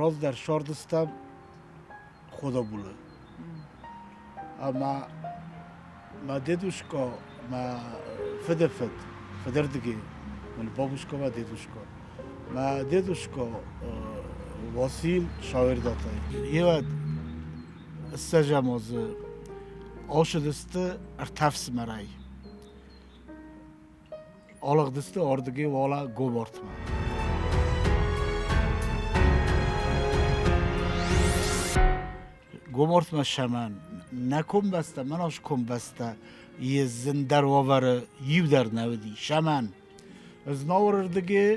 راز در شاردستم خدا بوله اما ما دیدوشکا ما فدردگی من بابوشکا ما دیدوشکا ما دیدوشکا واسیل شاورداتا یه استجاماز آشدسته ارتفس مرای آلغدسته آردگی والا گوبارتما گومارتما شمن نکن بسته مناش کن بسته یه زندر وابر یو در نودی شمن از ناوردگی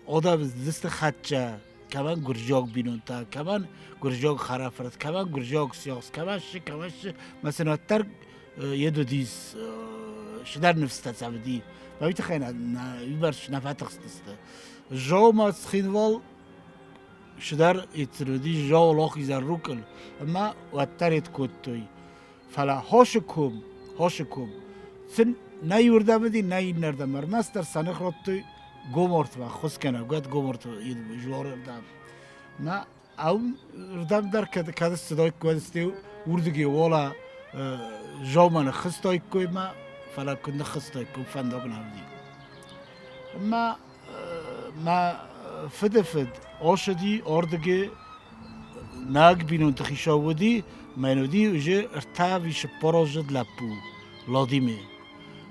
آدم دست خدچه کمان گرجاگ بینون تا کمان گرجاگ خرافرد کمان گرجاگ سیاس کمانش مثلا تر یه دو دیز شدر نفسته سبدی و بیت خیلی یبرش نفت خسته جاو ما خینوال شدر اترودی جاو لاخی زر رو کل اما وطرت کد توی فلا هاشکم سن نیورده بدی نی نرده مرمستر سنخ را توی گومارت و خوز کنه گوید گومارت جوار اردم ما اون اردم در کده صدای کودستی وردگی والا جامن خستای کوی ما فلا کنده خستای کوی فندق نبودی ما فد آشدی آردگی ناگ بینون تخیشا بودی منودی اوجه ارتاویش پراجد لپو لادیمه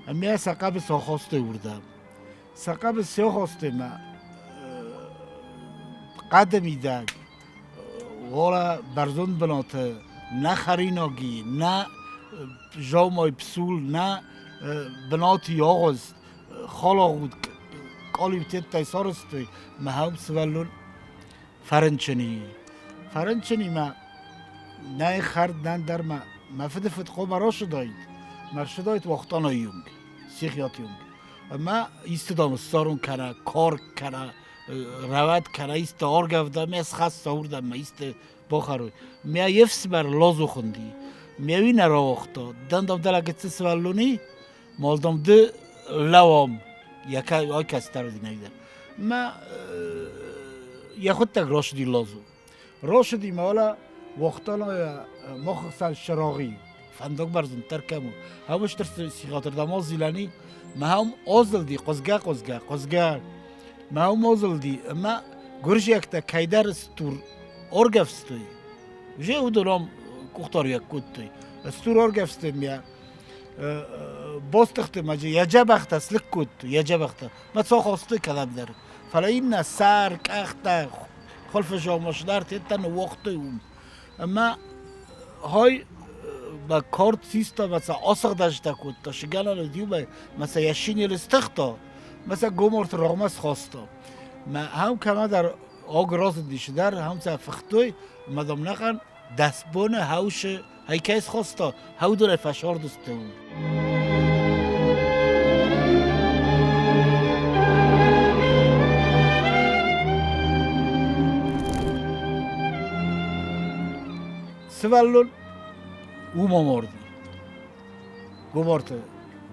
اما سقاب ساخاسته وردم سقاب ساخاسته ما قدمی دگ والا برزون بناته نه خریناگی نه جامای پسول نه بناتی آغاز خالا بود قالی بتید تایسارستی ما هم سوالون فرنچنی ما نه خرد نه در ما فد خوب را شداید ما شداید وقتانا یونگ سیخیات یونگ ما ایستدام سارون کنه کار کنه رواد کنه ایست آرگفته ما از خست آوردم ما ایست بخروی ما یفس بر لازو خوندی میوی نرا وقتا دندم دلگت سوالونی مالدم ده لوام یکی کستر دی نمیدن ما یا خود تک راشدی لازو راشدی ما حالا وقتانا مخصوصا شراغی فندق برزن ترکمو همش تر سیخاتر دماغ زیلانی ما هم آزل دی قزگه ما هم آزل دی اما گرش یک تا کیدر استور ارگفستوی جه او دارم کختار یک کود توی استور ارگفسته میا باستخته مجه یجبخته سلک کود توی یجبخته ما تا خواسته کدام در فلا این سر کخته خلف جامعش در تیتن وقتی اون اما های با کارت سیستا مثلا آسق داشته کود تا شگلان دیو با مثلا یشینی لستختا مثلا گمارت رغمس خواستا ما هم کما در آگ راست دیشه در هم سا فختوی مدام نخن دستبان هاوش های کیس خواستا هاو داره فشار دسته اون سوالون او ماردی گمارت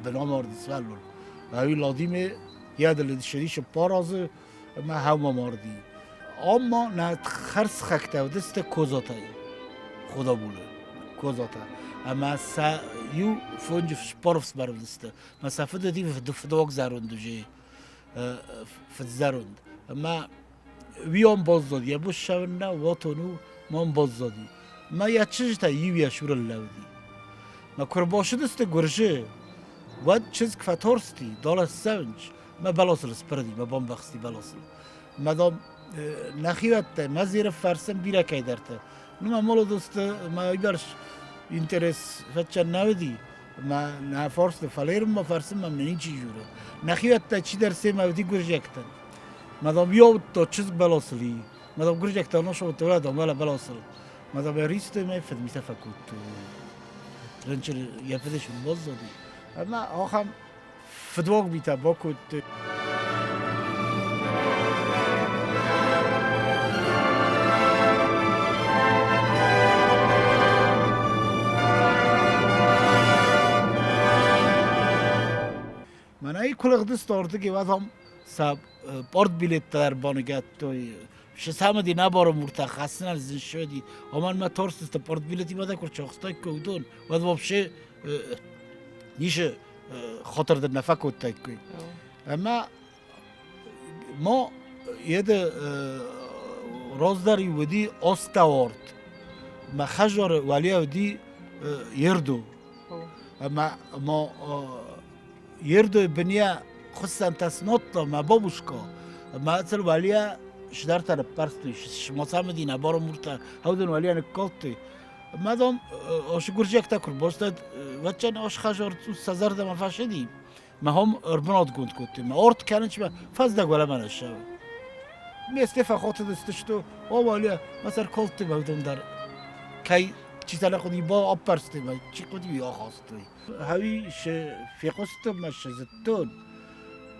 بنا ماردی سوالون هاوی لادیمه یاد لدشدیش پارازه ما هم ماردی اما نه خرس خکته و دست کوزاتای خدا بوله کوزاتا اما سا یو فونج شپارفس برو دسته ما سفده دی فدواق زاروند جه فدزاروند اما وی هم باز دادی یا بوش شون نه واتونو ما هم باز دادی ما یا چیز تا یو یا شور اللودی ما کرباشه دسته گرشه ود چیز کفتارستی دالا سونج ما بلاسل سپردی ما بام بخستی بلاسل مدام نخیوت ما زیر فرسم بیره که درته نما مالو دوست ما ایبرش اینترس فتچه نودی ما نه فارس فلیرم ما فرسم ما منی چی جوره نخیوت تا چی درسه ما ودی گرجکتن مدام یاود تا چیز بلاسلی مدام گرجکتن نشو تولا دامالا بلاسل مدام ریسته ما فد میتفکوت رنچل یفدش باز دادی اما آخام فدواق بیتا باکوت من ای کلق دست آرده که وقت هم سب پارت بیلیت در بانگت توی شسام دی نبارم مرتا خسته نزدن شدی امان ما ترس است پارت بیلتی ماده کر چاقستای کودون و دوباره نیشه خاطر در نفق کود تای کوی اما ما یه رازداری ودی آستوارد ما خجار ولی ودی یردو اما ما یردو بنیا خصوصا تصنات ما بابوشکا ما اصل ولی شدار تر پرستوی شما سامدی نبارم مرتا هودن ولی نکالتی مادام آش گرجک تکر باستد وچن آش خجار تو سزار دم فاشدی ما هم اربنات گوند کتی ما ارد کننچ ما فاز دگوله من شو می استفا خاطر دستشتو آوالیا مثلا کالتی بودم در کی چی تلا خودی با آب پرستی ما چی خودی بیا خواستی هوی ش فیقست مش زتون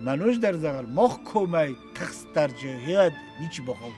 منوش در زغل مخ کومی تخستر جهاد نیچ بخوام